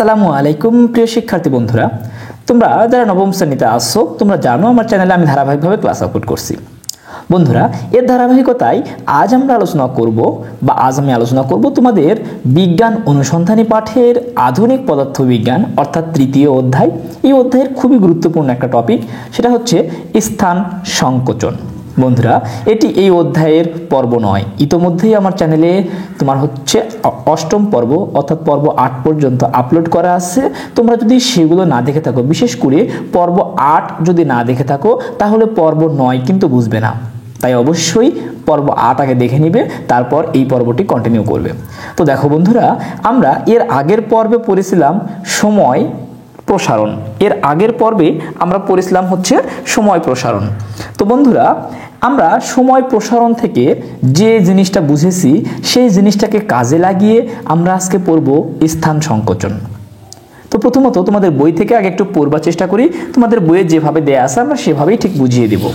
আসসালামু আলাইকুম প্রিয় শিক্ষার্থী বন্ধুরা, তোমরা যারা নবম শ্রেণীতে আসছো তোমরা জানো আমার চ্যানেলে আমি ধারাবাহিকভাবে ক্লাস আপলোড করছি। বন্ধুরা, এর ধারাবাহিকতায় আজ আমি আলোচনা করব তোমাদের বিজ্ঞান অনুসন্ধানী পাঠের আধুনিক পদার্থবিজ্ঞান অর্থাৎ তৃতীয় অধ্যায়। এই অধ্যায়ের খুবই গুরুত্বপূর্ণ একটা টপিক, সেটা হচ্ছে স্থান সংকোচন। বন্ধুরা, এটি এই অধ্যায়ের পর্ব নয়। ইতোমধ্যেই আমার চ্যানেলে তোমার হচ্ছে অষ্টম পর্ব অর্থাৎ পর্ব 8 পর্যন্ত আপলোড করা আছে। তোমরা যদি সেগুলো না দেখে থাকো, বিশেষ করে পর্ব 8 যদি না দেখে থাকো তাহলে পর্ব 9 কিন্তু বুঝবে না। তাই অবশ্যই পর্ব 8 আগে দেখে নিবে, তারপর এই পর্বটি কন্টিনিউ করবে। তো দেখো বন্ধুরা, আমরা এর আগের পর্বে পড়েছিলাম সময় প্রসারণ। এর আগের পর্বে আমরা পড়েছিলাম হচ্ছে সময় প্রসারণ। তো বন্ধুরা, আমরা সময় প্রসারণ থেকে যে জিনিসটা বুঝেছি সেই জিনিসটাকে কাজে লাগিয়ে আমরা আজকে পড়ব স্থান সংকোচন। তো প্রথমত তোমাদের বই থেকে আগে একটু পড়বার চেষ্টা করি। তোমাদের বইয়ে যেভাবে দেয়া আছে আমরা সেভাবেই ঠিক বুঝিয়ে দেব।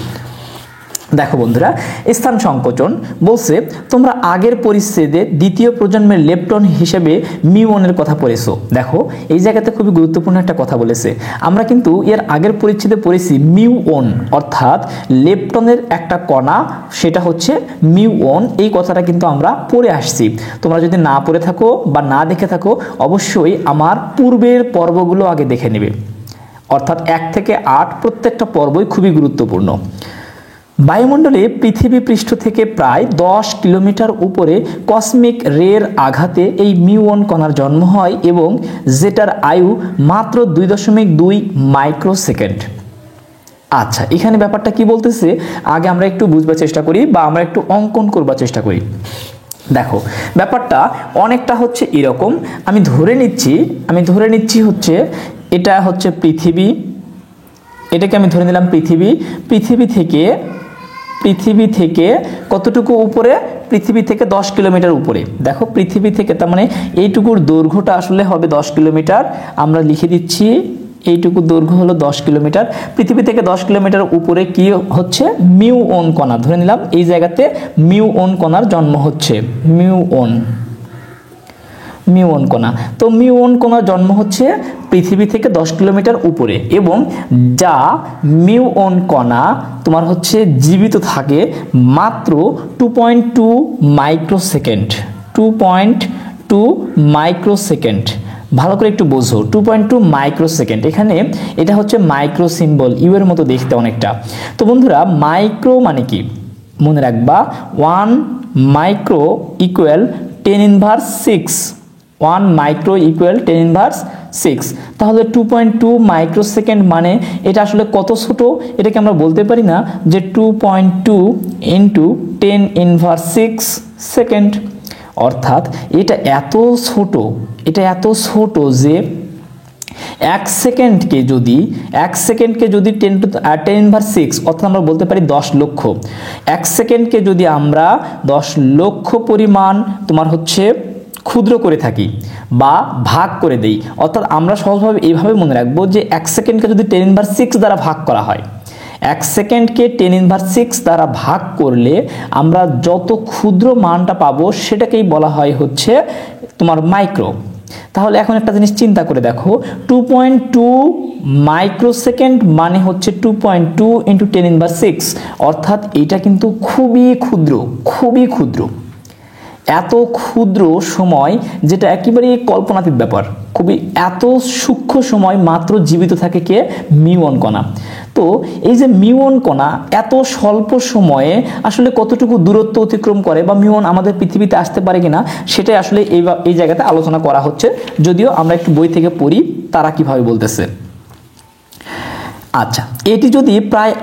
দেখো বন্ধুরা, স্থান সংকোচন বলছে তোমরা আগের পরিচ্ছেদে দ্বিতীয় প্রজন্মের লেপটন হিসেবে মিউনের কথা পড়েছো। দেখো এই জায়গাতে খুবই গুরুত্বপূর্ণ একটা কথা বলেছে। আমরা কিন্তু এর আগের পরিচ্ছেদে পড়েছি মিউন অর্থাৎ লেপটনের একটা কণা, সেটা হচ্ছে মিউন। এই কথাটা কিন্তু আমরা পড়ে আসছি। তোমরা যদি না পড়ে থাকো বা না দেখে থাকো অবশ্যই আমার পূর্বের পর্বগুলো আগে দেখে নেবে, অর্থাৎ 1 থেকে 8 প্রত্যেকটা পর্বই খুবই গুরুত্বপূর্ণ। বায়ুমণ্ডলে পৃথিবী পৃষ্ঠ থেকে প্রায় 10 কিলোমিটার উপরে কসমিক রের আঘাতে এই মিউন কণার জন্ম হয় এবং যেটার আয়ু মাত্র 2.2 মাইক্রোসেকেন্ড। আচ্ছা, এখানে ব্যাপারটা কি বলতেছে আগে আমরা একটু বুঝবার চেষ্টা করি বা আমরা একটু অঙ্কন করবার চেষ্টা করি। দেখো ব্যাপারটা অনেকটা হচ্ছে এরকম। আমি ধরে নিচ্ছি হচ্ছে এটা হচ্ছে পৃথিবী, এটাকে আমি ধরে নিলাম পৃথিবী থেকে কতটুকু উপরে? পৃথিবী থেকে 10 কিলোমিটার উপরে। দেখো পৃথিবী থেকে, তার মানে এইটুকুর দৈর্ঘ্যটা আসলে হবে 10 কিলোমিটার। আমরা লিখে দিচ্ছি এইটুকু দৈর্ঘ্য হলো 10 কিলোমিটার। পৃথিবী থেকে 10 কিলোমিটার উপরে কি হচ্ছে? মিউন কণা ধরে নিলাম, এই জায়গাতে মিউন কণার জন্ম হচ্ছে। মিউন কণা, তো মিউন কণার জন্ম হচ্ছে পৃথিবী থেকে 10 কিলোমিটার উপরে এবং যা মিউন কণা তোমার হচ্ছে জীবিত থাকে মাত্র 2.2 মাইক্রোসেকেন্ড। 2.2 মাইক্রোসেকেন্ড, ভালো করে একটু বোঝো। 2.2 মাইক্রোসেকেন্ড, এখানে এটা হচ্ছে মাইক্রো সিম্বল, ইউ এর মতো দেখতে অনেকটা। তো বন্ধুরা, মাইক্রো মানে কি মনে রাখবা, 1 মাইক্রো ইকুয়াল 10⁻⁶। 1 micro equal 10⁻⁶। তাহলে 2.2 মাইক্রোসেকেন্ড মানে এটা আসলে কত ছোট? এটাকে আমরা বলতে পারি না যে 2.2 ইন্টু 10⁻⁶ সেকেন্ড, অর্থাৎ এটা এত ছোট যে 1 সেকেন্ডকে যদি 10⁻⁶, অর্থাৎ আমরা বলতে পারি 10 লক্ষ। 1 সেকেন্ডকে যদি আমরা 10 লক্ষ পরিমাণ তোমার হচ্ছে ক্ষুদ্র করে থাকি বা ভাগ করে দেই, অর্থাৎ আমরা সহজভাবে এইভাবে মনে রাখবো যে 1 সেকেন্ডকে যদি 10⁻⁶ দ্বারা ভাগ করা হয়, 1 সেকেন্ডকে 10⁻⁶ দ্বারা ভাগ করলে আমরা যত ক্ষুদ্র মানটা পাবো সেটাকেই বলা হয় হচ্ছে তোমার মাইক্রো। তাহলে এখন একটা জিনিস চিন্তা করে দেখো, 2.2 মাইক্রোসেকেন্ড মানে হচ্ছে 2.2 ইন্টু 10⁻⁶, অর্থাৎ এটা কিন্তু খুবই ক্ষুদ্র। এত ক্ষুদ্র সময়, যেটা একেবারে কল্পনাতীত ব্যাপার, খুবই এত সূক্ষ্ম সময় মাত্র জীবিত থাকে কে? মিউন কণা। তো এই যে মিউন কণা এত স্বল্প সময়ে আসলে কতটুকু দূরত্ব অতিক্রম করে বা মিউন আমাদের পৃথিবীতে আসতে পারে কিনা সেটাই আসলে এই জায়গাতে আলোচনা করা হচ্ছে, যদিও আমরা একটু বই থেকে পড়ি তারা কিভাবে বলতেছে। আচ্ছা, এটি যদি প্রায়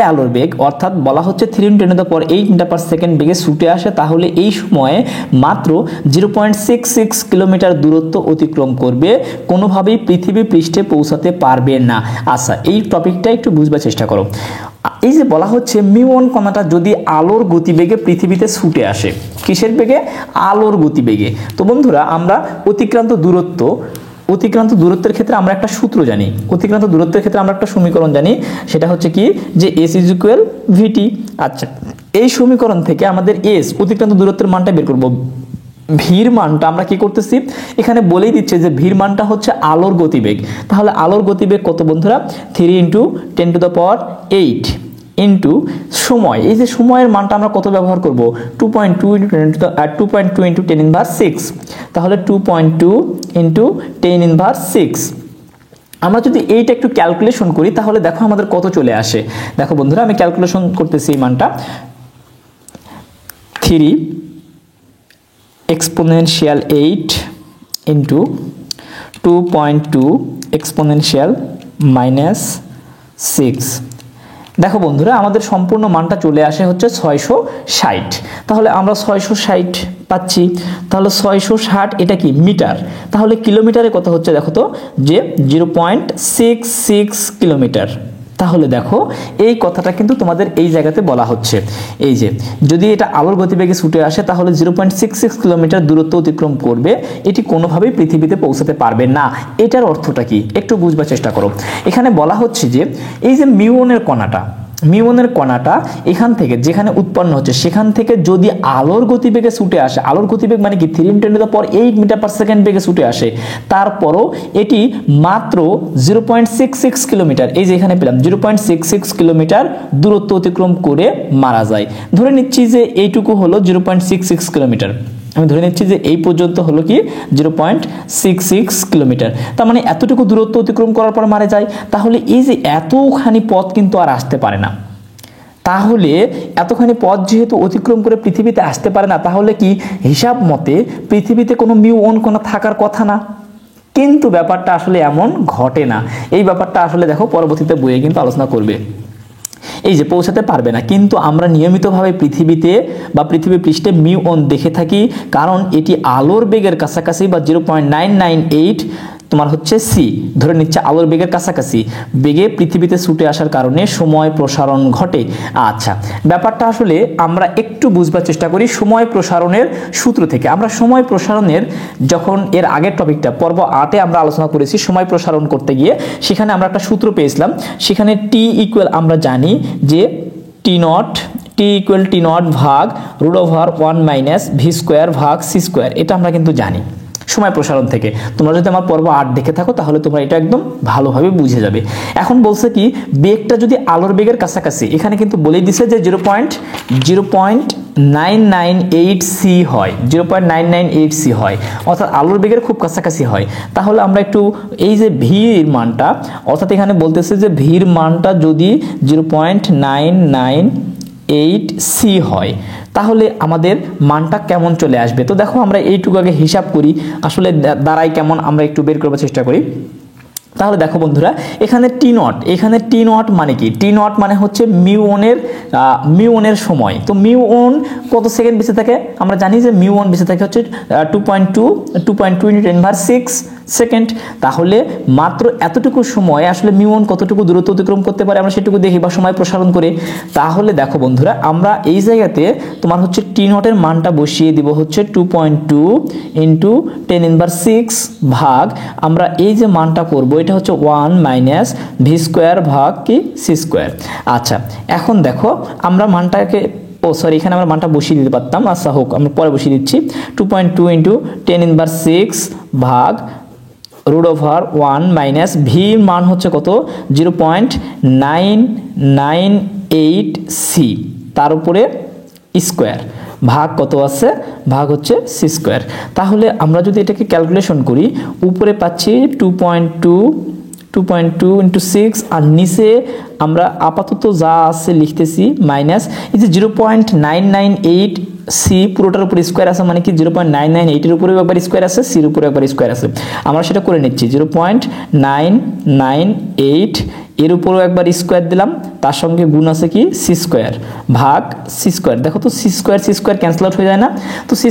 আলোর বেগ অর্থাৎ বলা হচ্ছে 3 × 10⁸ মিটার/সেকেন্ড বেগে ছুটে আসে, তাহলে এই সময়ে মাত্র 0.66 কিলোমিটার দূরত্ব অতিক্রম করবে, কোনোভাবেই পৃথিবী পৃষ্ঠে পৌঁছাতে পারবে না। আচ্ছা, এই টপিকটা একটু বুঝবার চেষ্টা করো। এই যে বলা হচ্ছে মিউন কণাটা যদি আলোর গতিবেগে পৃথিবীতে ছুটে আসে, কিসের বেগে? আলোর গতিবেগে। তো বন্ধুরা, আমরা অতিক্রান্ত দূরত্বের ক্ষেত্রে আমরা একটা সূত্র জানি, অতিক্রান্ত দূরত্বের ক্ষেত্রে আমরা একটা সমীকরণ জানি, সেটা হচ্ছে কি যে S = VT। আচ্ছা, এই সমীকরণ থেকে আমাদের S অতিক্রান্ত দূরত্বের মানটা বের করব। ভির মানটা আমরা কি করতেছি, এখানে বলেই দিচ্ছে যে ভির মানটা হচ্ছে আলোর গতিবেগ। তাহলে আলোর গতিবেগ কত বন্ধুরা, 3 × 10⁸ ইন্টু সময়। এই যে সময়ের মানটা আমরা কত ব্যবহার করব, 2.2 × 10⁻6। তাহলে 2.2 × 10⁻6। আমরা যদি এইটা একটু ক্যালকুলেশন করি তাহলে দেখো আমাদের কত চলে আসে। দেখো বন্ধুরা আমি ক্যালকুলেশন করতেছি এই মানটা, 3 exponential 8 into 2.2 exponential -6। দেখো বন্ধুরা আমাদের সম্পূর্ণ মানটা চলে আসে হচ্ছে 660। তাহলে আমরা 660 পাচ্ছি। তাহলে 660 এটা কি মিটার, তাহলে কিলোমিটারে কত হচ্ছে দেখো তো, যে 0.66 কিলোমিটার। তাহলে দেখো এই কথাটা কিন্তু তোমাদের এই জায়গাতে বলা হচ্ছে, এই যে যদি এটা আলোর গতিবেগে ছুটে আসে তাহলে 0.66 কিলোমিটার দূরত্ব অতিক্রম করবে, এটি কোনোভাবেই পৃথিবীতে পৌঁছাতে পারবে না। এটার অর্থটা কি একটু বুঝবার চেষ্টা করো। এখানে বলা হচ্ছে যে এই যে মিউনের কণাটা এখান থেকে যেখানে উৎপন্ন হচ্ছে সেখান থেকে যদি আলোর গতিবেগে ছুটে আসে, আলোর গতিবেগ মানে কি 3 × 10⁸ মিটার/সেকেন্ড বেগে ছুটে আসে, তারপরও এটি মাত্র 0.66 কিলোমিটার, এই যে এখানে পেলাম 0.66 কিলোমিটার দূরত্ব অতিক্রম করে মারা যায়। ধরে নিচ্ছি যে এইটুকু হলো 0.66 কিলোমিটার, আমি ধরে নিচ্ছি যে এই পর্যন্ত হলো কি 0.66 কিলোমিটার। তার মানে এতটুকু দূরত্ব অতিক্রম করার পর মারা যায়। তাহলে এই যে এতখানি পথ কিন্তু আর আসতে পারে না। তাহলে এতখানি পথ যেহেতু অতিক্রম করে পৃথিবীতে আসতে পারে না, তাহলে কি হিসাব মতে পৃথিবীতে কোনো মিউন কোনো থাকার কথা না। কিন্তু ব্যাপারটা আসলে এমন ঘটে না। এই ব্যাপারটা আসলে দেখো পরবর্তীতে বইয়ে কিন্তু আলোচনা করবে। এই যে পৌঁছাতে পারবে না, কিন্তু আমরা নিয়মিতভাবে পৃথিবীতে বা পৃথিবী পৃষ্ঠে মিউন দেখে থাকি, কারণ এটি আলোর বেগের কাছাকাছি বা 0.998 তোমার হচ্ছে সি, ধরে নিচ্ছে আলোর বেগের কাছাকাছি বেগে পৃথিবীতে ছুটে আসার কারণে সময় প্রসারণ ঘটে। আচ্ছা, ব্যাপারটা আসলে আমরা একটু বুঝবার চেষ্টা করি সময় প্রসারণের সূত্র থেকে। আমরা সময় প্রসারণের যখন এর আগের টপিকটা পর্ব 8-এ আমরা আলোচনা করেছি, সময় প্রসারণ করতে গিয়ে সেখানে আমরা একটা সূত্র পেয়েছিলাম। সেখানে টি ইকুয়াল আমরা জানি যে টি ইকুয়াল T0 ভাগ √1 - v² ভাগ c², এটা আমরা কিন্তু জানি সময় প্রসারণ থেকে। তোমরা যদি আমার পর্ব 8 দেখে থাকো তাহলে তোমরা এটা একদম ভালোভাবে বুঝে যাবে। এখন বলছে কি বেগটা যদি আলোর বেগের কাছাকাছি, এখানে কিন্তু বলেই দিছে যে 0.998 সি হয়, 0.998 সি হয়, অর্থাৎ আলোর বেগের খুব কাছাকাছি হয়। তাহলে আমরা একটু এই যে ভির মানটা, অর্থাৎ এখানে বলতেছে যে ভির মানটা যদি 0.998 সি হয় তাহলে আমাদের মানটা কেমন চলে আসবে। তো দেখো আমরা এইটুকু আগে হিসাব করি আসলে দাঁড়াই কেমন, আমরা একটু বের করার চেষ্টা করি। তাহলে দেখো বন্ধুরা এখানে T0 মানে কি, T0 মানে হচ্ছে মিউনের সময়। তো মিউন কত সেকেন্ড বেঁচে থাকে, আমরা জানি যে মিউন বেঁচে থাকে হচ্ছে 2.2 × 10⁻6 সেকেন্ড। তাহলে মাত্র এতটুকু সময় আসলে মিউন কতটুকু দূরত্ব অতিক্রম করতে পারে আমরা সেটুকু দেখি বা সময় প্রসারণ করে। তাহলে দেখো বন্ধুরা আমরা এই জায়গাতে তোমার হচ্ছে T0 এর মানটা বসিয়ে দিব হচ্ছে 2.2 × 10⁻6 ভাগ আমরা এই যে মানটা করব এটা হচ্ছে 1 - v² ভাগ কি c²। আচ্ছা, এখন দেখো আমরা মানটাকে এখানে আমরা মানটা বসিয়ে দিতে পারতাম, আচ্ছা হোক আমরা পরে বসিয়ে দিচ্ছি। 2.2 × 10⁻6 ভাগ √1 - ভি মান হচ্ছে কত 0.998 সি, তার উপরে স্কোয়ার ভাগ কত আছে, ভাগ হচ্ছে c²। তাহলে আমরা যদি এটাকে ক্যালকুলেশন করি উপরে পাচ্ছি 2.2 × 6 আর নিচে আমরা আপাতত যা আছে লিখতেছি মাইনাস এই যে 0.998 সি পুরোটার উপর স্কোয়ার আছে, মানে কি 0.998 এর উপরেও একবার স্কোয়ার আছে, সির উপরে একবার স্কোয়ার আছে। আমরা সেটা করে নিচ্ছি 0.998 এর উপরেও একবার স্কোয়ার দিলাম, তার সঙ্গে গুণ আছে কি c² ভাগ c²। দেখো তো c² ক্যান্সেল আউট হয়ে যায় না, তো c²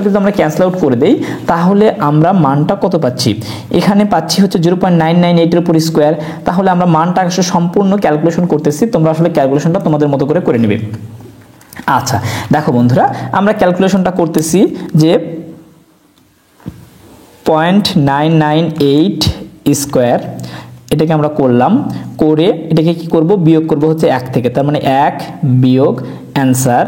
যদি আমরা ক্যান্সেল আউট করে দেই তাহলে আমরা মানটা কত পাচ্ছি, এখানে পাচ্ছি হচ্ছে 0.998 এর উপর স্কোয়ার। তাহলে আমরা মানটা আসলে সম্পূর্ণ ক্যালকুলেশন করতেছি, তোমরা আসলে ক্যালকুলেশনটা তোমাদের মতো করে নেবে। আচ্ছা দেখো বন্ধুরা আমরা ক্যালকুলেশনটা করতেছি যে 0.998 স্কোয়ার, এটাকে আমরা করলাম, করে এটাকে কি করব বিয়োগ করব হচ্ছে 1 থেকে, তার মানে 1 বিয়োগ অ্যান্সার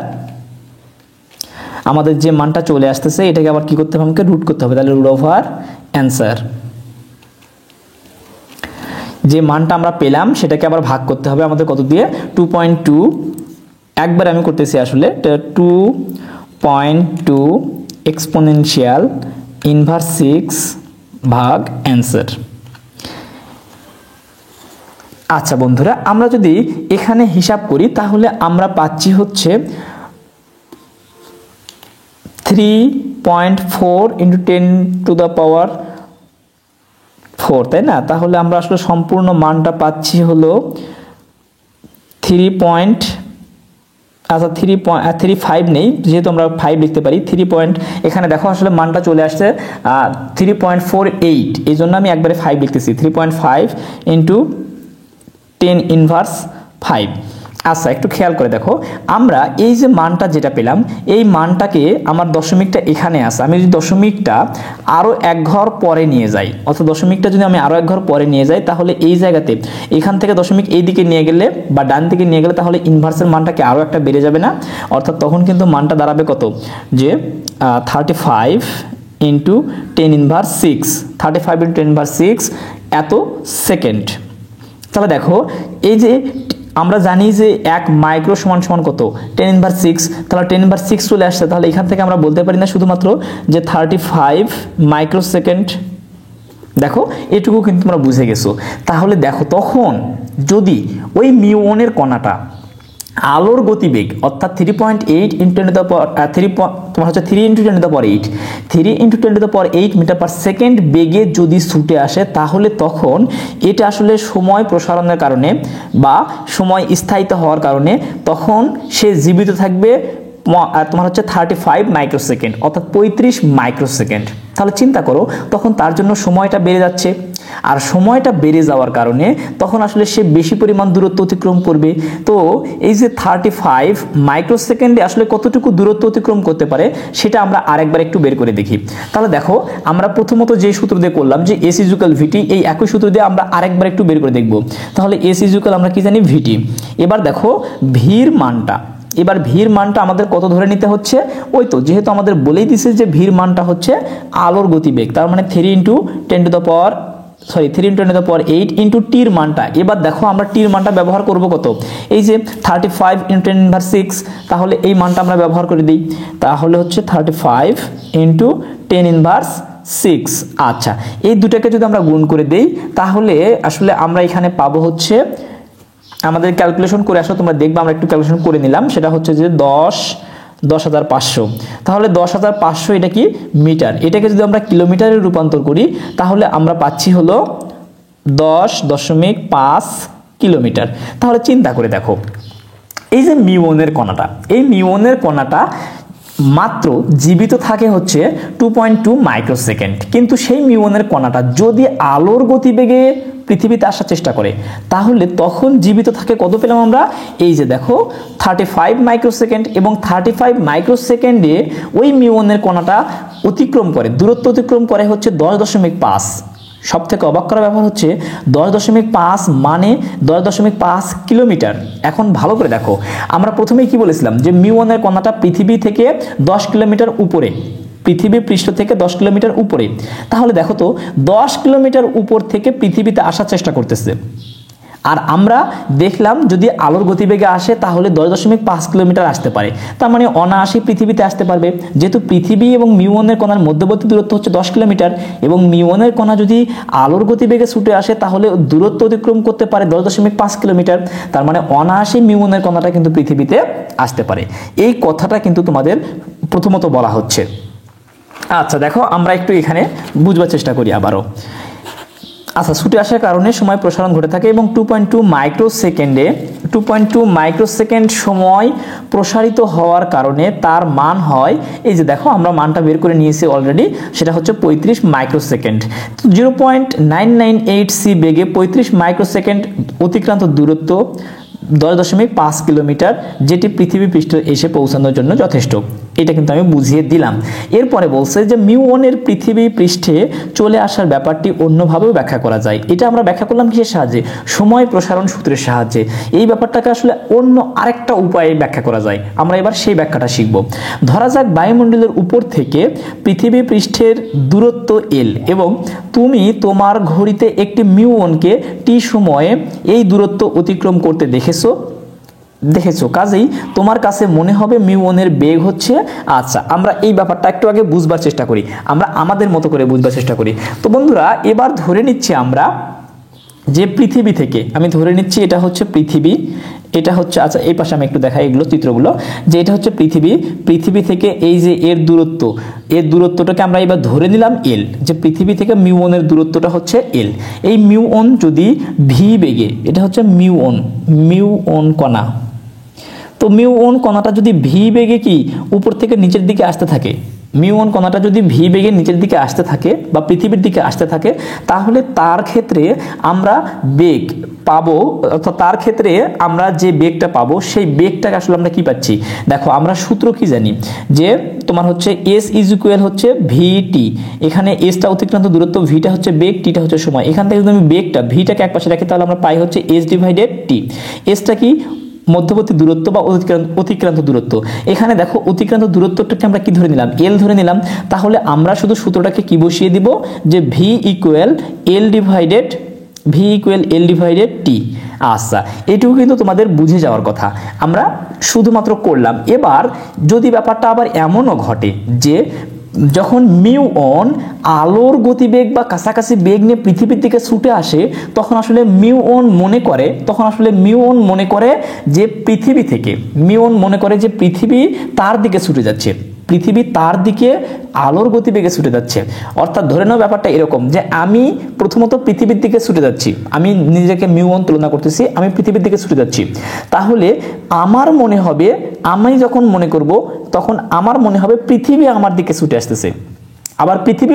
আমাদের যে মানটা চলে আসতেছে এটাকে আবার কি করতে হবে, আমাকে রুট করতে হবে, তাহলে রুট ওভার অ্যান্সার। যে মানটা আমরা পেলাম সেটাকে আবার ভাগ করতে হবে আমাদের কত দিয়ে, 2.2, একবার আমি করতেছি আসলে 2.2 এক্সপোনেনশিয়াল ইনভার্স 6 ভাগ অ্যান্সার। আচ্ছা বন্ধুরা, আমরা যদি এখানে হিসাব করি তাহলে আমরা পাচ্ছি হচ্ছে 3.4 × 10⁴, তাই না? তাহলে আমরা আসলে সম্পূর্ণ মানটা পাচ্ছি হলো 3.35 নেই, যেহেতু আমরা 5 লিখতে পারি, এখানে দেখো আসলে মানটা চলে আসছে 3.48, এই জন্য আমি একবারে 5 লিখতেছি, 3.5 × 10⁵। আচ্ছা একটু খেয়াল করে দেখো, আমরা এই যে মানটা যেটা পেলাম এই মানটাকে আমার দশমিকটা এখানে আছে, আমি যদি দশমিকটা আরও এক ঘর পরে নিয়ে যাই, অর্থাৎ দশমিকটা যদি আমি আরও এক ঘর পরে নিয়ে যাই তাহলে এই জায়গাতে এখান থেকে দশমিক এই দিকে নিয়ে গেলে বা ডান দিকে নিয়ে গেলে তাহলে ইনভার্সের মানটাকে আরও একটা বেড়ে যাবে না, অর্থাৎ তখন কিন্তু মানটা দাঁড়াবে কত, যে 35 × 10⁻⁶, 35 × 10⁻⁶ এত সেকেন্ড। তাহলে দেখো এই যে আমরা জানি যে 1 মাইক্রো সমান সমান কত, 10⁻⁶, তাহলে 10⁻⁶ চলে আসছে, তাহলে এখান থেকে আমরা বলতে পারি না শুধুমাত্র যে 35 মাইক্রোসেকেন্ড। দেখো এটুকু কিন্তু তোমরা বুঝে গেছো। তাহলে দেখো তখন যদি ওই মিউনের কণাটা আলোর গতিবেগ অর্থাৎ 3.8 × 10⁸ মিটার/সেকেন্ড বেগে যদি ছুটে আসে তাহলে তখন এটা আসলে সময় প্রসারণের কারণে বা সময় স্থায়িত হওয়ার কারণে তখন সে জীবিত থাকবে তোমার হচ্ছে 35 মাইক্রোসেকেন্ড অর্থাৎ 35 মাইক্রোসেকেন্ড। তাহলে চিন্তা করো তখন তার জন্য সময়টা বেড়ে যাচ্ছে, আর সময়টা বেড়ে যাওয়ার কারণে তখন আসলে সে বেশি পরিমাণ দূরত্ব অতিক্রম করবে। তো এই যে 35 মাইক্রোসেকেন্ডে আসলে কতটুকু দূরত্ব অতিক্রম করতে পারে সেটা আমরা আরেকবার একটু বের করে দেখি। তাহলে দেখো আমরা প্রথমত যে সূত্র দিয়ে করলাম যে S = VT, এই একই সূত্র দিয়ে আমরা আরেকবার একটু বের করে দেখব। তাহলে S = আমরা কি জানি VT। এবার দেখো ভির মানটা, এবার ভির মানটা আমাদের কত ধরে নিতে হচ্ছে, ওই তো যেহেতু আমাদের বলেই দিছে যে ভির মানটা হচ্ছে আলোর গতিবেগ, তার মানে 3 × 10⁸ × টির মানটা। এবার দেখো আমরা টির মানটা ব্যবহার করব কত, এই যে 35 × 10⁻⁶, তাহলে এই মানটা আমরা ব্যবহার করে দিই, তাহলে হচ্ছে 35 × 10⁻⁶। আচ্ছা এই দুটাকে যদি আমরা গুণ করে দেই তাহলে আসলে আমরা এখানে পাবো হচ্ছে, আমাদের ক্যালকুলেশন করে আসলে তোমরা দেখবে, আমরা একটু ক্যালকুলেশন করে নিলাম, সেটা হচ্ছে যে 10,500। তাহলে 10,500 এটা কি মিটার, এটাকে যদি আমরা কিলোমিটারে রূপান্তর করি তাহলে আমরা পাচ্ছি হলো 10.5 কিলোমিটার। তাহলে চিন্তা করে দেখো এই যে মিউনের কণাটা, এই মিউনের কণাটা মাত্র জীবিত থাকে হচ্ছে 2.2 মাইক্রোসেকেন্ড, কিন্তু সেই মিউনের কণাটা যদি আলোর গতিবেগে পৃথিবীতে আসার চেষ্টা করে তাহলে তখন জীবিত থাকে কত পেলাম আমরা, এই যে দেখো 35 মাইক্রোসেকেন্ড, এবং 35 মাইক্রোসেকেন্ডে ওই মিউনের কণাটা অতিক্রম করে, দূরত্ব অতিক্রম করে হচ্ছে 10.5। সব থেকে অবাক করা ব্যাপার হচ্ছে 10.5 মানে 10.5 কিলোমিটার। এখন ভালো করে দেখো, আমরা প্রথমেই কি বলেছিলাম যে মিউনের কণাটা পৃথিবী থেকে 10 কিলোমিটার উপরে, পৃথিবীর পৃষ্ঠ থেকে 10 কিলোমিটার উপরে। তাহলে দেখো তো 10 কিলোমিটার উপর থেকে পৃথিবীতে আসার চেষ্টা করতেছে, আর আমরা দেখলাম যদি আলোর গতিবেগে আসে তাহলে 10.5 কিলোমিটার আসতে পারে, তার মানে অনায়াসে পৃথিবীতে আসতে পারবে। যেহেতু পৃথিবী এবং মিউনের কণার মধ্যবর্তী দূরত্ব হচ্ছে 10 কিলোমিটার, এবং মিউনের কণা যদি আলোর গতিবেগে ছুটে আসে তাহলে দূরত্ব অতিক্রম করতে পারে 10.5 কিলোমিটার, তার মানে অনায়াসে মিউনের কণাটা কিন্তু পৃথিবীতে আসতে পারে। এই কথাটা কিন্তু তোমাদের প্রথমত বলা হচ্ছে। আচ্ছা দেখো আমরা একটু এখানে বুঝবার চেষ্টা করি আবারও। আচ্ছা ছুটে আসার কারণে সময় প্রসারণ ঘটে থাকে এবং 2.2 মাইক্রোসেকেন্ড সময় প্রসারিত হওয়ার কারণে তার মান হয়, এই যে দেখো আমরা মানটা বের করে নিয়েছি অলরেডি, সেটা হচ্ছে 35 মাইক্রোসেকেন্ড। 0.998 সি বেগে 35 মাইক্রোসেকেন্ড অতিক্রান্ত দূরত্ব 10.5 কিলোমিটার, যেটি পৃথিবী পৃষ্ঠে এসে পৌঁছানোর জন্য যথেষ্ট। এটা কিন্তু আমি বুঝিয়ে দিলাম। এরপরে বলছে যে μ1 এর পৃথিবী পৃষ্ঠে চলে আসার ব্যাপারটি অন্যভাবেও ব্যাখ্যা করা যায়। এটা আমরা ব্যাখ্যা করলাম কিসের সাহায্যে? সময় প্রসারণ সূত্রের সাহায্যে। এই ব্যাপারটাকে আসলে অন্য আরেকটা উপায়ে ব্যাখ্যা করা যায়। আমরা এবার সেই ব্যাখ্যাটা শিখব। ধরা যাক বায়ুমণ্ডলের উপর থেকে পৃথিবী পৃষ্ঠের দূরত্ব L এবং তুমি তোমার ঘড়িতে একটি μ1 কে t সময়ে এই দূরত্ব অতিক্রম করতে দেখেছো, কাজেই তোমার কাছে মনে হবে μ1 এর বেগ হচ্ছে। আচ্ছা, আমরা এই ব্যাপারটা একটু আগে বুঝবার চেষ্টা করি, আমরা আমাদের মতো করে বুঝবার চেষ্টা করি। তো বন্ধুরা, এবার ধরে নিচ্ছি আমরা যে পৃথিবী থেকে, আমি ধরে নিচ্ছি এটা হচ্ছে পৃথিবী, এটা হচ্ছে, আচ্ছা এই পাশে আমি একটু দেখাই এগুলো চিত্রগুলো, যে এটা হচ্ছে পৃথিবী থেকে এই যে এর দূরত্বটাকে আমরা এবার ধরে নিলাম L, যে পৃথিবী থেকে μ1 এর দূরত্বটা হচ্ছে L। এই μ1 যদি v বেগে, এটা হচ্ছে μ1 কণা, তো μ1 কণাটা যদি v বেগে কি উপর থেকে নিচের দিকে আসতে থাকে, μ1 কণাটা যদি v বেগে নিচের দিকে আসতে থাকে বা পৃথিবীর দিকে আসতে থাকে, তাহলে তার ক্ষেত্রে আমরা বেগ পাবো, অর্থাৎ তার ক্ষেত্রে আমরা যে বেগটা পাবো সেই বেগটাকে আসলে আমরা কি পাচ্ছি? দেখো, আমরা সূত্র কি জানি, যে তোমার হচ্ছে s = হচ্ছে vt, এখানে s টা অতিক্রান্ত দূরত্ব, v টা হচ্ছে বেগ, t টা হচ্ছে সময়। এখান থেকে যদি আমি বেগটা v টাকে একপাশে রাখি, তাহলে আমরা পাই হচ্ছে s/t। s টা কি? মধ্যবর্তী দূরত্ব বা অতিক্রান্ত দূরত্ব। এখানে দেখো, অতিক্রান্ত দূরত্বটাকে আমরা কি ধরে নিলাম? L ধরে নিলাম। তাহলে আমরা শুধু সূত্রটাকে কি বসিয়ে দিব, যে v = L/t। আচ্ছা, এটুকু কিন্তু তোমাদের বুঝে যাওয়ার কথা, আমরা শুধুমাত্র করলাম। এবার যদি ব্যাপারটা আবার এমনও ঘটে যে যখন μ1 আলোর গতিবেগ বা কাছাকাছি বেগ নিয়ে পৃথিবীর দিকে ছুটে আসে, তখন আসলে μ1 মনে করে যে পৃথিবী তার দিকে ছুটে যাচ্ছে, পৃথিবী তার দিকে আলোর গতিবেগে ছুটে যাচ্ছে। অর্থাৎ ধরে নাও ব্যাপারটা এরকম, যে আমি প্রথমত পৃথিবীর দিকে ছুটে যাচ্ছি, আমি নিজেকে μ1 তুলনা করতেছি, আমি পৃথিবীর দিকে ছুটে যাচ্ছি। তাহলে আমার মনে হবে, আমি যখন মনে করব, তখন আমার মনে হবে পৃথিবী আমার দিকে ছুটে আসতেছে। আবার পৃথিবী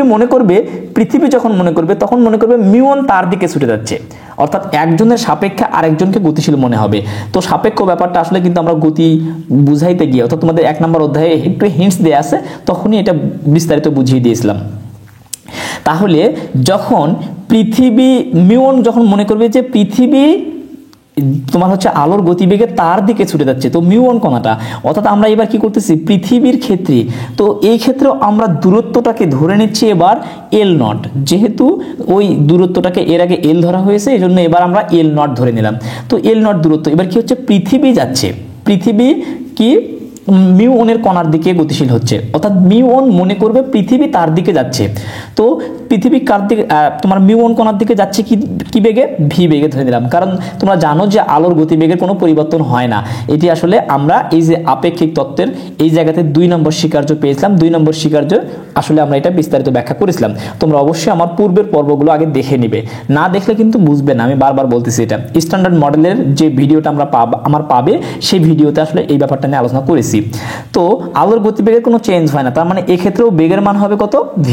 যখন মনে করবে, তখন মনে করবে μ1 তার দিকে ছুটে যাচ্ছে। অর্থাৎ একজনের সাপেক্ষে আরেকজনকে গতিশীল মনে হবে। তো সাপেক্ষ ব্যাপারটা আসলে কিন্তু আমরা গতি বুঝাইতে গিয়ে, অর্থাৎ তোমাদের 1 নম্বর অধ্যায়ে একটু হিন্টস দেয়া আছে, তখনই এটা বিস্তারিত বুঝিয়ে দিয়েছিলাম। তাহলে যখন μ1 যখন মনে করবে যে পৃথিবী তোমার হচ্ছে আলোর গতিবেগে তার দিকে ছুটে যাচ্ছে, তো μ1 কণাটা, অর্থাৎ আমরা এবার কি করতেছি পৃথিবীর ক্ষেত্রে, তো এই ক্ষেত্রে আমরা দূরত্বটাকে ধরে নিচ্ছি এবার L0, যেহেতু ওই দূরত্বটাকে এর আগে L ধরা হয়েছে, এই জন্য এবার আমরা L0 ধরে নিলাম। তো L0 দূরত্ব, এবার কি হচ্ছে, পৃথিবী কি μ1 এর কণার দিকে গতিশীল হচ্ছে, অর্থাৎ μ1 মনে করবে পৃথিবী তার দিকে যাচ্ছে। তো পৃথিবী কার দিকে, তোমার μ1 কণার দিকে যাচ্ছে কি বেগে? v বেগে ধরে নিলাম, কারণ তোমরা জানো যে আলোর গতিবেগের কোনো পরিবর্তন হয় না। এটি আসলে আমরা এই যে আপেক্ষিক তত্ত্বের এই জায়গাতে 2 নম্বর স্বীকার্য পেয়েছিলাম, 2 নম্বর স্বীকার্য আসলে আমরা এটা বিস্তারিত ব্যাখ্যা করেছিলাম। তোমরা অবশ্যই আমার পূর্বের পর্বগুলো আগে দেখে নিবে, না দেখলে কিন্তু বুঝবে না, আমি বারবার বলতেছি। এটা স্ট্যান্ডার্ড মডেলের যে ভিডিওটা আমরা পাবে, সেই ভিডিওতে আসলে এই ব্যাপারটা নিয়ে আলোচনা করেছি। তো আলোর গতিবেগের কোনো চেঞ্জ হয় না, তার মানে এই ক্ষেত্রেও বেগের মান হবে কত? v।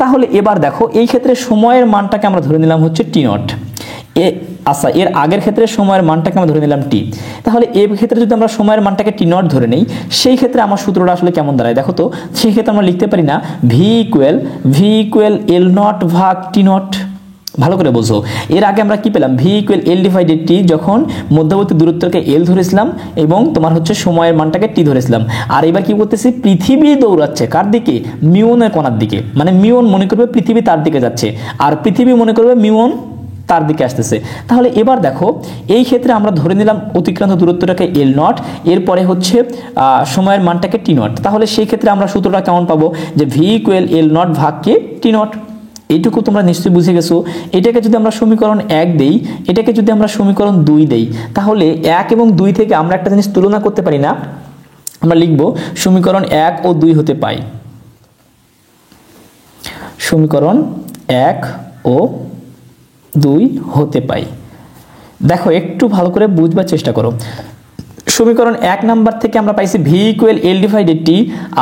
তাহলে এবার দেখো, এই ক্ষেত্রে সময়ের মানটাকে আমরা ধরে নিলাম হচ্ছে t0। আচ্ছা, এর আগের ক্ষেত্রে সময়ের মানটাকে আমরা ধরে নিলাম t। তাহলে এই ক্ষেত্রে যদি আমরা সময়ের মানটাকে t0 ধরে নেই, সেই ক্ষেত্রে আমার সূত্রটা আসলে কেমন দাঁড়ায় দেখো তো। সেই ক্ষেত্রে আমরা লিখতে পারি না v = L0 ভাগ t0। ভালো করে বোঝো, এর আগে আমরা কি পেলাম? v = L/t, যখন মধ্যবর্তী দূরত্বকে L ধরেছিলাম এবং তোমার হচ্ছে সময়ের মানটাকে t ধরেছিলাম। আর এবার কি করতেছি, পৃথিবী দৌড়াচ্ছে কার দিকে? μ1 এর কণার দিকে, মানে μ1 মনে করবে পৃথিবী তার দিকে যাচ্ছে, আর পৃথিবী মনে করবে μ1 তার দিকে আসতেছে। তাহলে এবার দেখো, এই ক্ষেত্রে আমরা ধরে নিলাম অতিক্রান্ত দূরত্বটাকে L0, এরপরে হচ্ছে সময়ের মানটাকে t0। তাহলে সেই ক্ষেত্রে আমরা সূত্রটা কেমন পাবো, যে v = L0 ভাগ t0। এইটুকু তোমরা নিশ্চয়ই বুঝে গেছো। এটাকে যদি আমরা সমীকরণ 1 দেই, এটাকে যদি আমরা সমীকরণ 2 দেই, তাহলে 1 এবং 2 থেকে আমরা একটা জিনিস তুলনা করতে পারি না, আমরা লিখব সমীকরণ 1 ও 2 হতে পাই, সমীকরণ 1 ও 2 হতে পাই। দেখো, একটু ভালো করে বুঝবার চেষ্টা করো। সমীকরণ 1 নাম্বার থেকে আমরা পাইছি v equal l divided t,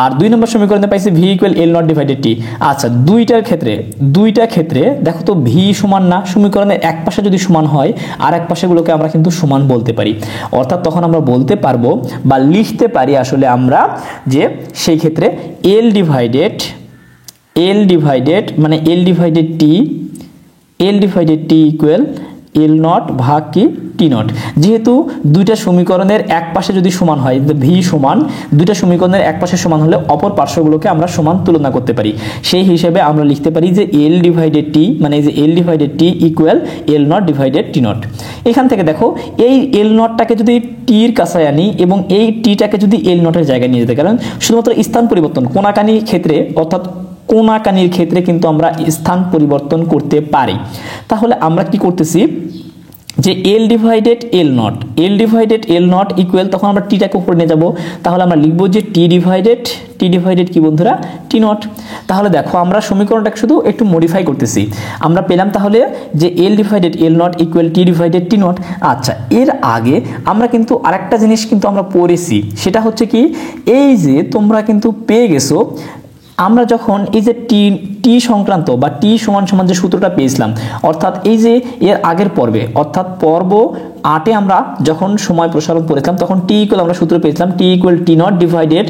আর 2 নম্বর সমীকরণে পাইছি v equal l not divided t। আচ্ছা, দুইটা ক্ষেত্রে দেখো তো v সমান না, সমীকরণের এক পাশে যদি সমান হয় আর এক পাশেগুলোকে আমরা কিন্তু সমান বলতে পারি, অর্থাৎ তখন আমরা বলতে পারবো বা লিখতে পারি আসলে আমরা যে সেই ক্ষেত্রে l ডিভাইডেড মানে l divided t equal l not ভাগ কি t নট। যেহেতু দুইটা সমীকরণের এক পাশে যদি সমান হয়, v সমান, দুইটা সমীকরণের এক পাশে সমান হলে অপর পার্শ্বগুলোকে আমরা সমান তুলনা করতে পারি। সেই হিসেবে আমরা লিখতে পারি যে l ডিভাইডেড t মানে এই যে l divided t equal l not divided t not. এখান থেকে দেখো এই l নটটাকে যদি t এর কাছে আনি এবং এই t টাকে যদি l নটের জায়গায় নিয়ে যেতে, কারণ শুধুমাত্র স্থান পরিবর্তন কোনাকানির ক্ষেত্রে, অর্থাৎ কোনাকানির ক্ষেত্রে কিন্তু আমরা স্থান পরিবর্তন করতে পারি। তাহলে আমরা কি করতেছি যে l divided l not equal, তখন আমরা t টাকে উপরে নিয়ে যাব, তাহলে আমরা লিখব যে t ডিভাইডেড কি বন্ধুরা t নট। তাহলে দেখো আমরা সমীকরণটাকে শুধু একটু মডিফাই করতেছি, আমরা পেলাম তাহলে যে l divided l not equal t divided t not. আচ্ছা, এর আগে আমরা কিন্তু আরেকটা জিনিস কিন্তু আমরা পড়েছি, সেটা হচ্ছে কি এই যে তোমরা কিন্তু পেয়ে গেছো, আমরা যখন এই যে টি সংক্রান্ত বা টি সমান সমান যে সূত্রটা পেয়েছিলাম, অর্থাৎ এই যে এর আগের পর্বে, অর্থাৎ পর্ব 8-এ আমরা যখন সময় প্রসারণ করেছিলাম তখন টি ইকুয়াল আমরা সূত্র পেয়েছিলাম T equal T nought divided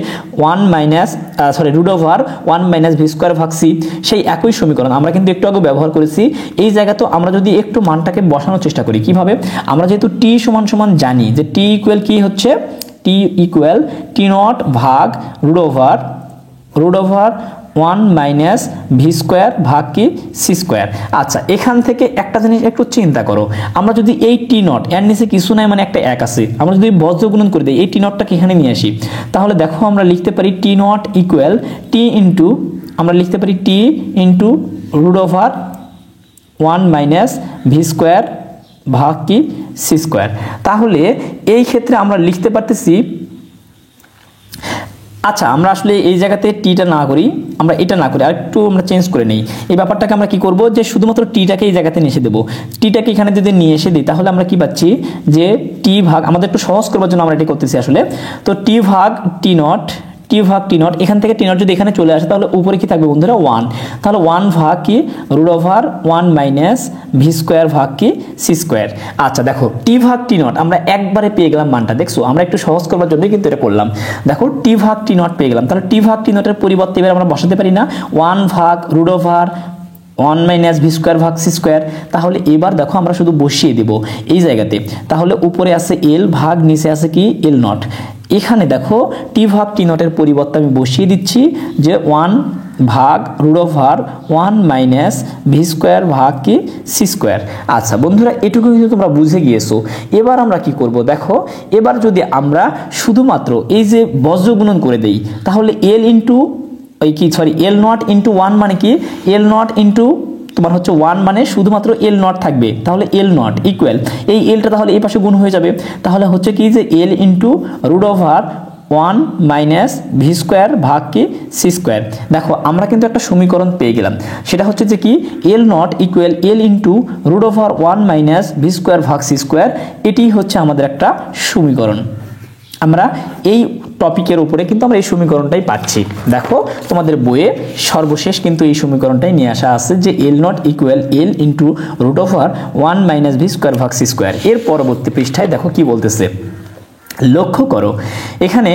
root over 1 minus V square ভাগ সি। সেই একই সমীকরণ আমরা কিন্তু একটু আগে ব্যবহার করেছি। এই জায়গা তো আমরা যদি একটু মানটাকে বসানোর চেষ্টা করি, কিভাবে? আমরা যেহেতু টি সমান সমান জানি যে টি ইকুয়াল কি হচ্ছে, টি ইকুয়াল টি নট ভাগ root over 1 minus V square ভাগ কি সি স্কোয়ার। আচ্ছা, এখান থেকে একটা জিনিস একটু চিন্তা করো, আমরা যদি এই টি নট এর নিচে কিছু নাই মানে একটা এক আছে, আমরা যদি বজ্র গুণন করে দিই এই টি নটটাকে এখানে নিয়ে আসি, তাহলে দেখো আমরা লিখতে পারি T nought equal T into, আমরা লিখতে পারি T into root over 1 minus V square ভাগ কি সি স্কোয়ার। তাহলে এই ক্ষেত্রে আমরা লিখতে পারতেছি, আচ্ছা আমরা আসলে এই জায়গাতে টিটা না করি, আমরা এটা না করি, আর একটু আমরা চেঞ্জ করে নেই এই ব্যাপারটাকে। আমরা কি করব যে শুধুমাত্র টিটাকে এই জায়গাতে নিয়ে এসে দেবো, টিটাকে এখানে যদি নিয়ে এসে দিই তাহলে আমরা কি পাচ্ছি যে টি ভাগ, আমাদের একটু সহজ করবার জন্য আমরা এটি করতেছি আসলে, তো টি ভাগ টি নট এখান থেকে টি নট যদি এখানে চলে আসে তাহলে উপরে কি থাকবে বন্ধুরা 1, তাহলে 1 ভাগ কি root over 1 minus V square ভাগ কি সি স্কোয়ার। আচ্ছা দেখো টি ভাগ টি নট আমরা একবারে পেয়ে গেলাম মানটা, দেখছো আমরা একটু সহজ করবার জন্য কিন্তু এটা করলাম। দেখো টি ভাগ টি নট পেয়ে গেলাম, তাহলে টি ভাগ টি নটের পরিবর্তে এবার আমরা বসাতে পারি না 1 ভাগ root over 1 minus V square ভাগ সি স্কোয়ার। তাহলে এবার দেখো আমরা শুধু বসিয়ে দেব এই জায়গাতে, তাহলে উপরে আছে এল ভাগ নিচে আছে কি এল নট। এখানে দেখো টি ভাগ টি নটের পরিবর্তে আমি বসিয়ে দিচ্ছি যে 1 ভাগ root over 1 minus V square ভাগ কি সি স্কোয়ার। আচ্ছা বন্ধুরা, এটুকু কিন্তু তোমরা বুঝে গিয়েছো। এবার আমরা কি করব দেখো, এবার যদি আমরা শুধুমাত্র এই যে বজ্র গুণন করে দেই তাহলে এল নট ইন্টু 1 মানে কি এল নট ইন্টু তোমার হচ্ছে 1 মানে শুধুমাত্র এল নট থাকবে, তাহলে এল নট ইকুয়াল এই এলটা তাহলে এই পাশে গুণ হয়ে যাবে, তাহলে হচ্ছে কি যে L into root over 1 minus V square ভাগ কি সি স্কোয়ার। দেখো আমরা কিন্তু একটা সমীকরণ পেয়ে গেলাম, সেটা হচ্ছে যে কি L nought equal L into root over 1 minus V square ভাগ সি স্কোয়ার। এটি হচ্ছে আমাদের একটা সমীকরণ। আমরা এই টপিকের উপরে কিন্তু আমরা এই সমীকরণটাই পাচ্ছি। দেখো তোমাদের বইয়ে সর্বশেষ কিন্তু এই সমীকরণটাই নিয়ে আসা আছে যে L nought equal L into root over 1 minus V square ভাগ সি স্কোয়ার। এর পরবর্তী পৃষ্ঠায় দেখো কি বলতেছে, লক্ষ্য করো এখানে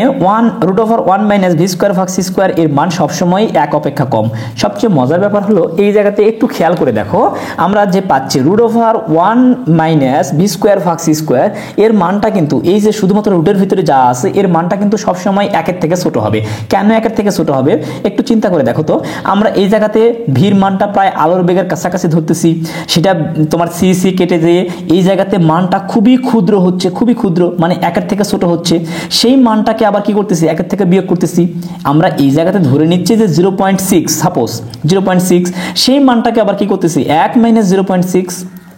root over 1 minus V square ভাগ সি স্কোয়ার এর মান সবসময় 1 অপেক্ষা কম। সবচেয়ে মজার ব্যাপার হলো এই জায়গাতে একটু খেয়াল করে দেখো, আমরা যে পাচ্ছি root over 1 minus V square ভাগ সি স্কোয়ার এর মানটা কিন্তু এই যে শুধুমাত্র রুটের ভিতরে যা আছে এর মানটা কিন্তু সবসময় 1-এর থেকে ছোট হবে। কেন 1-এর থেকে ছোট হবে একটু চিন্তা করে দেখো তো, আমরা এই জায়গাতে ভির মানটা প্রায় আলোর বেগের কাছাকাছি ধরতেছি, সেটা তোমার সি সি কেটে যেয়ে এই জায়গাতে মানটা খুবই ক্ষুদ্র হচ্ছে, খুবই ক্ষুদ্র মানে 1-এর থেকে ছোট হচ্ছে। সেই মানটাকে আবার কি করতেছি 1-এর থেকে বিয়োগ করতেছি, আমরা এই জায়গাতে ধরে নিচ্ছি যে 0.6, সাপোজ 0.6, সেই মানটাকে আবার কি করতেছি 1 মাইনাস 0.6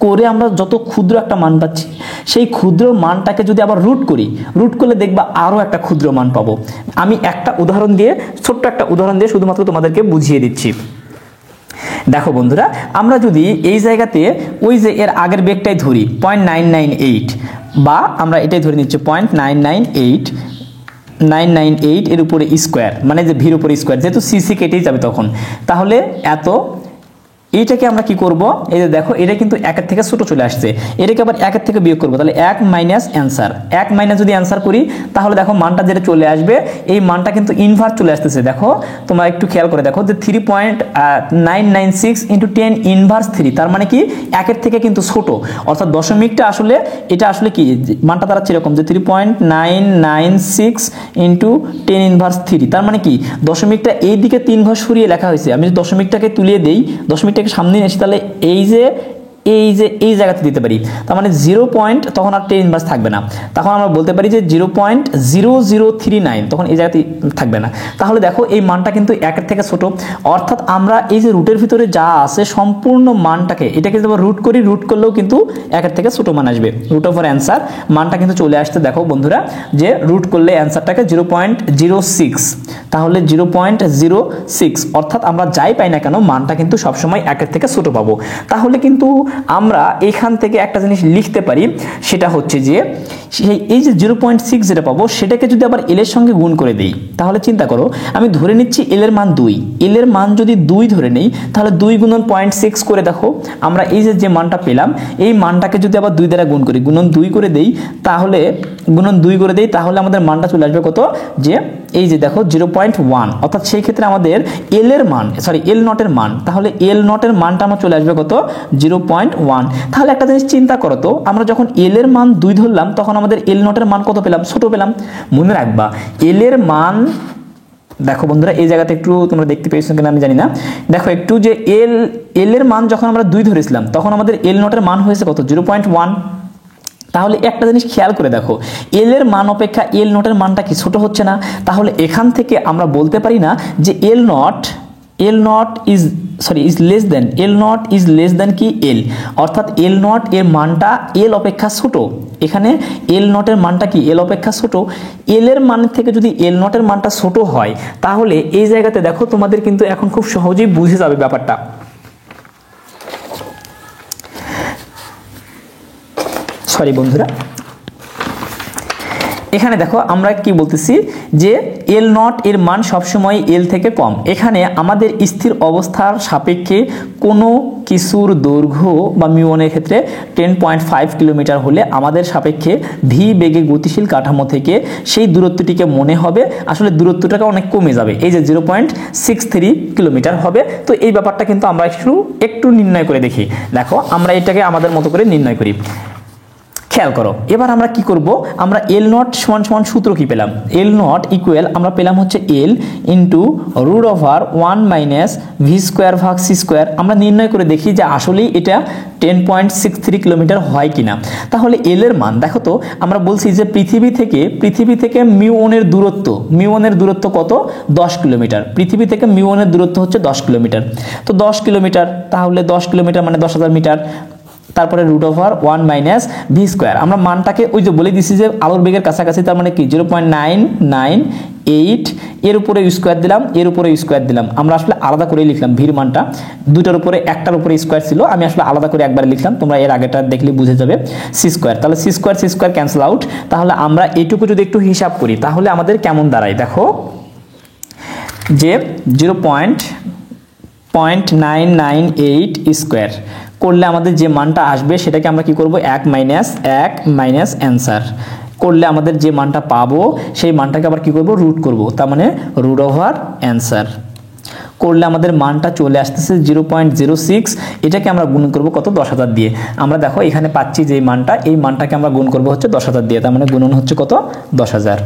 করে আমরা যত ক্ষুদ্র একটা মান পাচ্ছি সেই ক্ষুদ্র মানটাকে যদি আবার রুট করলে দেখবা আরো একটা ক্ষুদ্র মান পাবো। আমি একটা উদাহরণ দিয়ে, ছোট্ট একটা উদাহরণ দিয়ে শুধুমাত্র তোমাদেরকে বুঝিয়ে দিচ্ছি। দেখো বন্ধুরা, আমরা যদি এই জায়গাতে ওই যে এর আগের বেগটাই ধরি 0.998 বা আমরা এটাই ধরে নিচ্ছি 0.998 এর উপরে স্কোয়ার, মানে যে ভির উপরে স্কোয়ার, যেহেতু সিসি কেটেই যাবে তখন, তাহলে এত এইটাকে আমরা কি করব, এই যে দেখো এটা কিন্তু একের থেকে ছোট চলে আসছে, এটাকে আবার একের থেকে বিয়োগ করব, তাহলে 1 মাইনাস অ্যান্সার, 1 মাইনাস যদি অ্যান্সার করি তাহলে দেখো মানটা যেটা চলে আসবে এই মানটা কিন্তু ইনভার্স চলে আসতেছে। দেখো তোমরা একটু খেয়াল করে দেখো যে 3.996 ইন্টু 10 ইনভার্স 3, তার মানে কি একের থেকে কিন্তু ছোট, অর্থাৎ দশমিকটা আসলে এটা আসলে কি মানটা দাঁড়াচ্ছে এরকম যে 3.996 ইন্টু 10 ইনভার্স 3, তার মানে কি দশমিকটা এই দিকে 3 ঘর সরিয়ে লেখা হয়েছে। আমি যদি দশমিকটাকে তুলিয়ে দেই, দশমিকটাকে সামনে এসে তাহলে এই যে এই জায়গাতে দিতে পারি, তার মানে 0 পয়েন্ট, তখন আর 10 ইনভার্স থাকবে না, তখন আমরা বলতে পারি যে 0.0039, তখন এই জায়গাতে থাকবে না। তাহলে দেখো এই মানটা কিন্তু একের থেকে ছোট, অর্থাৎ আমরা এই যে রুটের ভিতরে যা আছে সম্পূর্ণ মানটাকে এটাকে যদি রুট করি, রুট করলেও কিন্তু একের থেকে ছোট মান আসবে। রুট ওভার অ্যান্সার মানটা কিন্তু চলে আসতে দেখো বন্ধুরা যে রুট করলে অ্যান্সারটাকে 0.06, তাহলে 0.06, অর্থাৎ আমরা যাই পাই না কেন মানটা কিন্তু সবসময় একের থেকে ছোট পাবো। তাহলে কিন্তু আমরা এখান থেকে একটা জিনিস লিখতে পারি, সেটা হচ্ছে যে এই যে 0.6 যেটা পাবো সেটাকে যদি আবার এল এর সঙ্গে গুণ করে দেই, তাহলে চিন্তা করো আমি ধরে নিচ্ছি এল এর মান 2, এল এর মান যদি 2 ধরে নেই তাহলে 2 গুণন 0.6 করে দেখো আমরা এই যে মানটা পেলাম এই মানটাকে যদি আবার 2 দ্বারা গুণ করি, গুণন 2 করে দেই, তাহলে তাহলে আমাদের মানটা চলে আসবে কত, যে এই যে দেখো 0.1, অর্থাৎ সেই ক্ষেত্রে আমাদের এল এর মান, এল নট এর মান, তাহলে এল নট এর মানটা আমার চলে আসবে কত, 0.1। তাহলে একটা জিনিস চিন্তা করো তো, আমরা যখন এল এর মান 2 ধরলাম তখন আমাদের এল নট এর মান কত পেলাম, ছোট পেলাম। মনে রাখবা এল এর মান, দেখো বন্ধুরা এই জায়গাতে একটু তোমরা দেখতে পেয়েছো কিনা আমি জানি না, দেখো একটু যে এল এর মান যখন আমরা 2 ধরেছিলাম তখন আমাদের এল নট এর মান হয়েছে কত, 0.1। তাহলে একটা জিনিস খেয়াল করে দেখো এল এর মান অপেক্ষা এল নটের মানটা কি ছোট হচ্ছে না, তাহলে এখান থেকে আমরা বলতে পারি না যে L not is less than কি এল, অর্থাৎ এল নট এর মানটা এল অপেক্ষা ছোট, এখানে এল নটের মানটা কি এল অপেক্ষা ছোট, এল এর মান থেকে যদি এল নটের মানটা ছোট হয় তাহলে এই জায়গাতে দেখো তোমাদের কিন্তু এখন খুব সহজেই বুঝে যাবে ব্যাপারটা। বন্ধুরা এখানে দেখো আমরা কি বলতেছি যে এল নট এর মান সবসময় এল থেকে কম, এখানে আমাদের স্থির অবস্থার সাপেক্ষে কোনো কিছুর দৈর্ঘ্য বা মিউনের ক্ষেত্রে 10.5 কিলোমিটার হলে আমাদের সাপেক্ষে ভি বেগে গতিশীল কাঠামো থেকে সেই দূরত্বটিকে মনে হবে আসলে দূরত্বটাকে অনেক কমে যাবে, এই যে 0.63 কিলোমিটার হবে। তো এই ব্যাপারটা কিন্তু আমরা একটু নির্ণয় করে দেখি। দেখো আমরা এটাকে আমাদের মতো করে নির্ণয় করি, খেয়াল করো। এবার আমরা কি করব, আমরা এল নট সমান সমান সূত্র কি পেলাম, এল নট ইকুয়াল আমরা পেলাম হচ্ছে L into root over 1 minus V square ভাগ সি স্কোয়ার। আমরা নির্ণয় করে দেখি যে আসলেই এটা 10.63 কিলোমিটার হয় কিনা। তাহলে এল এর মান দেখো তো, আমরা বলছি যে পৃথিবী থেকে মিউনের দূরত্ব কত, 10 কিলোমিটার। পৃথিবী থেকে মিউনের দূরত্ব হচ্ছে 10 কিলোমিটার। তো 10 কিলোমিটার, তাহলে 10 কিলোমিটার মানে 10,000 মিটার, তারপরে root over 1 minus V square. আমরা মানটাকে ওই যে বলে দিছি যে আলোর বেগের কাছাকাছি, তার মানে কি 0.998 এর উপরে স্কোয়ার দিলাম, এর উপরে স্কোয়ার দিলাম। আমরা আসলে আলাদা করে লিখলাম ভির মানটা, দুটার উপরে একটার উপরে স্কোয়ার ছিল, আমি আসলে আলাদা করে একবার লিখলাম, তোমরা এর আগেটা দেখলে বুঝে যাবে। সি স্কোয়ার, তাহলে সি স্কোয়ার ক্যান্সেল আউট। তাহলে আমরা এইটুকু যদি একটু হিসাব করি তাহলে আমাদের কেমন দাঁড়ায়, দেখো যে 0.998 স্কোয়ার করলে আমাদের যে মানটা আসবে সেটাকে আমরা কি করব, 1 মাইনাস অ্যান্সার করলে আমাদের যে মানটা পাবো সেই মানটাকে আবার কি করব, রুট করব, তার মানে রুট ওভার অ্যান্সার করলে আমাদের মানটা চলে আসতেছে 0.06। এটাকে আমরা গুণ করব কত, 10,000 দিয়ে। আমরা দেখো এখানে পাচ্ছি যে মানটা, এই মানটাকে আমরা গুণ করব হচ্ছে 10,000 দিয়ে, তার মানে গুণন হচ্ছে কত, 10,000।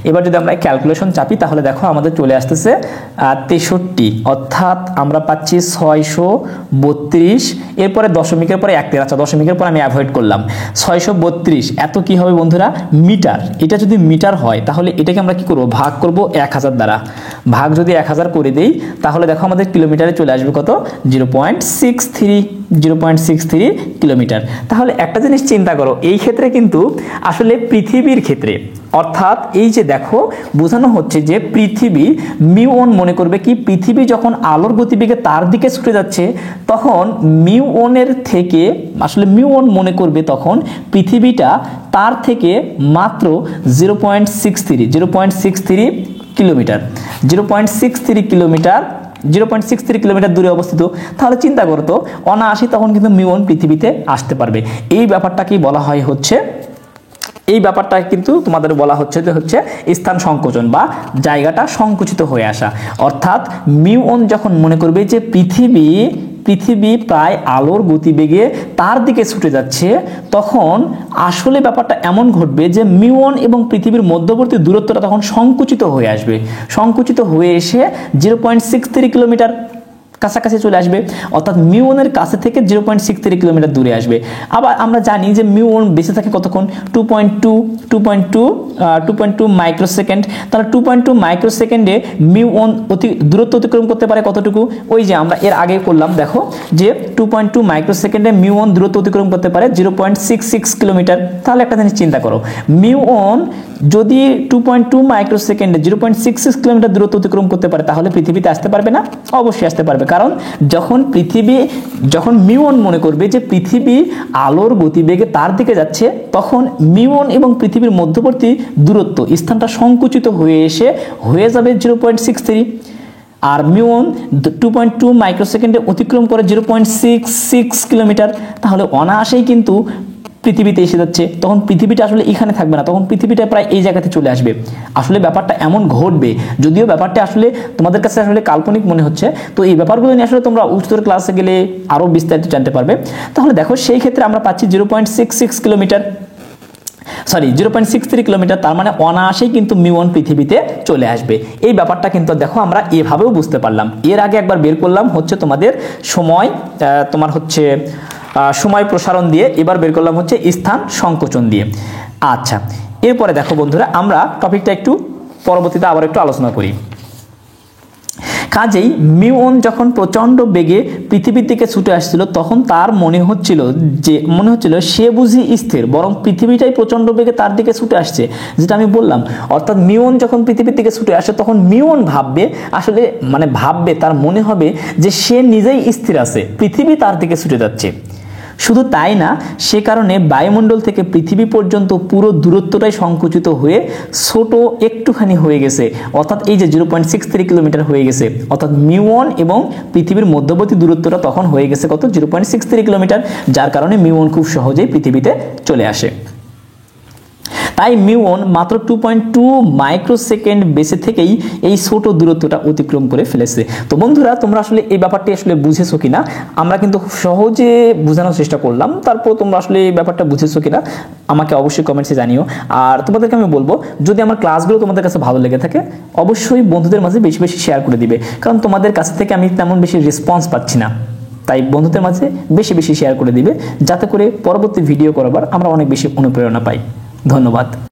এবার যদি আমরা ক্যালকুলেশন চাপি তাহলে দেখো আমাদের চলে আসতেছে 63, অর্থাৎ আমরা পাচ্ছি 632। এরপরে দশমিকের পরে 1 আচ্ছা দশমিকের পর আমি অ্যাভয়েড করলাম, 632 এত কি হবে বন্ধুরা, মিটার। এটা যদি মিটার হয় তাহলে এটাকে আমরা কি করব, ভাগ করব 1000 দ্বারা। ভাগ যদি 1000 করে দেই তাহলে দেখো আমাদের কিলোমিটারে চলে আসবে কত, 0.63। 0.63 কিলোমিটার। তাহলে একটা জিনিস চিন্তা করো, এই ক্ষেত্রে কিন্তু আসলে পৃথিবীর ক্ষেত্রে অর্থাৎ এই যে দেখো বোঝানো হচ্ছে যে পৃথিবী মিউ1 মনে করবে কি পৃথিবী যখন আলোর গতিবেগে তার দিকে ছুটে যাচ্ছে তখন মিউ1 থেকে আসলে মিউ1 মনে করবে তখন পৃথিবীটা তার থেকে মাত্র 0.63 কিলোমিটার 0.63 কিলোমিটার দূরে অবস্থিত। তাহলে চিন্তা করো তো অনায়াসে তখন কিন্তু মিউ1 পৃথিবীতে আসতে পারবে। এই ব্যাপারটাকেই বলা হয় হচ্ছে এই ব্যাপারটা কিন্তু তোমাদের বলা হচ্ছে যে হচ্ছে স্থান সংকোচন বা জায়গাটা সংকুচিত হয়ে আসা। অর্থাৎ মিউ1 যখন মনে করবে যে পৃথিবী প্রায় আলোর গতিবেগে তার দিকে ছুটে যাচ্ছে তখন আসলে ব্যাপারটা এমন ঘটবে যে মিউ1 এবং পৃথিবীর মধ্যবর্তী দূরত্বটা তখন সংকুচিত হয়ে আসবে, সংকুচিত হয়ে এসে 0.63 কিলোমিটার কাছাকাছি চলে আসবে। অর্থাৎ মিউ1 কাছে থেকে 0.63 কিলোমিটার দূরে আসবে। আবার আমরা জানি যে মিউ1 বেঁচে থাকে কতক্ষণ 2.2 মাইক্রোসেকেন্ড। তাহলে 2.2 মাইক্রোসেকেন্ডে মিউ1 দূরত্ব অতিক্রম করতে পারে কতটুকু, ওই যে আমরা এর আগে করলাম দেখো যে 2.2 মাইক্রোসেকেন্ডে মিউ1 দূরত্ব অতিক্রম করতে পারে 0.66 কিলোমিটার। তাহলে একটা জিনিস চিন্তা করো, মিউ1 যদি 2.2 মাইক্রোসেকেন্ডে 0.66 কিলোমিটার দূরত্ব অতিক্রম করতে পারে তাহলে পৃথিবীতে আসতে পারবে না? অবশ্যই আসতে পারবে। কারণ যখন মিউ1 মনে করবে যে পৃথিবী আলোর গতিবেগে তার দিকে যাচ্ছে তখন মিউ1 এবং পৃথিবীর মধ্যবর্তী দূরত্ব স্থানটা সংকুচিত হয়ে এসে হয়ে যাবে 0.63। আর মিউ1 2.2 মাইক্রোসেকেন্ডে অতিক্রম করে 0.66 কিলোমিটার। তাহলে অনায়াসেই কিন্তু পৃথিবীতে এসে যাচ্ছে, তখন পৃথিবীটা আসলে এখানে থাকবে না, তখন পৃথিবীটা প্রায় এই জায়গাতে চলে আসবে। আসলে ব্যাপারটা এমন ঘটবে, যদিও ব্যাপারটা আসলে তোমাদের কাছে আসলে কাল্পনিক মনে হচ্ছে, তো এই ব্যাপারগুলো নিয়ে আসলে তোমরা উচ্চতর ক্লাসে গেলে আরও বিস্তারিত জানতে পারবে। তাহলে দেখো সেই ক্ষেত্রে আমরা পাচ্ছি 0.63 কিলোমিটার, তার মানে অনায়াসেই কিন্তু মিউ1 পৃথিবীতে চলে আসবে। এই ব্যাপারটা কিন্তু দেখো আমরা এভাবেও বুঝতে পারলাম। এর আগে একবার বের করলাম হচ্ছে তোমাদের সময় প্রসারণ দিয়ে, এবার বের করলাম হচ্ছে স্থান সংকোচন দিয়ে। আচ্ছা, এরপরে দেখো বন্ধুরা আমরা টপিকটা একটু পরবর্তীতে আবার একটু আলোচনা করি। কাজেই মিউ1 যখন প্রচণ্ড বেগে পৃথিবীর দিকে ছুটে আসছিল তখন তার মনে হচ্ছিল সে বুঝি স্থির, বরং পৃথিবীটাই প্রচণ্ড বেগে তার দিকে ছুটে আসছে, যেটা আমি বললাম। অর্থাৎ মিউ1 যখন পৃথিবীর দিকে ছুটে আসে তখন মিউ1 ভাববে তার মনে হবে যে সে নিজেই স্থির আছে, পৃথিবী তার দিকে ছুটে যাচ্ছে। শুধু তাই না, সে কারণে বায়ুমণ্ডল থেকে পৃথিবী পর্যন্ত পুরো দূরত্বটাই সংকুচিত হয়ে ছোট একটুখানি হয়ে গেছে। অর্থাৎ এই যে 0.63 কিলোমিটার হয়ে গেছে, অর্থাৎ মিউ1 এবং পৃথিবীর মধ্যবর্তী দূরত্বটা তখন হয়ে গেছে কত 0.63 কিলোমিটার, যার কারণে মিউ1 খুব সহজেই পৃথিবীতে চলে আসে। তাই মিউ1 মাত্র 2.2 মাইক্রোসেকেন্ড বেঁচে থেকেই এই ছোট দূরত্বটা অতিক্রম করে ফেলেছে। তো বন্ধুরা তোমরা আসলে এই ব্যাপারটি আসলে বুঝেছো কিনা, আমরা কিন্তু খুব সহজে বোঝানোর চেষ্টা করলাম, তারপর তোমরা আসলে এই ব্যাপারটা বুঝেছো কিনা আমাকে অবশ্যই কমেন্টসে জানিও। আর তোমাদেরকে আমি বলবো, যদি আমার ক্লাসগুলো তোমাদের কাছে ভালো লেগে থাকে অবশ্যই বন্ধুদের মাঝে বেশি বেশি শেয়ার করে দিবে, কারণ তোমাদের কাছ থেকে আমি তেমন বেশি রেসপন্স পাচ্ছি না। তাই বন্ধুদের মাঝে বেশি বেশি শেয়ার করে দিবে, যাতে করে পরবর্তী ভিডিও করবার আমরা অনেক বেশি অনুপ্রেরণা পাই। ধন্যবাদ।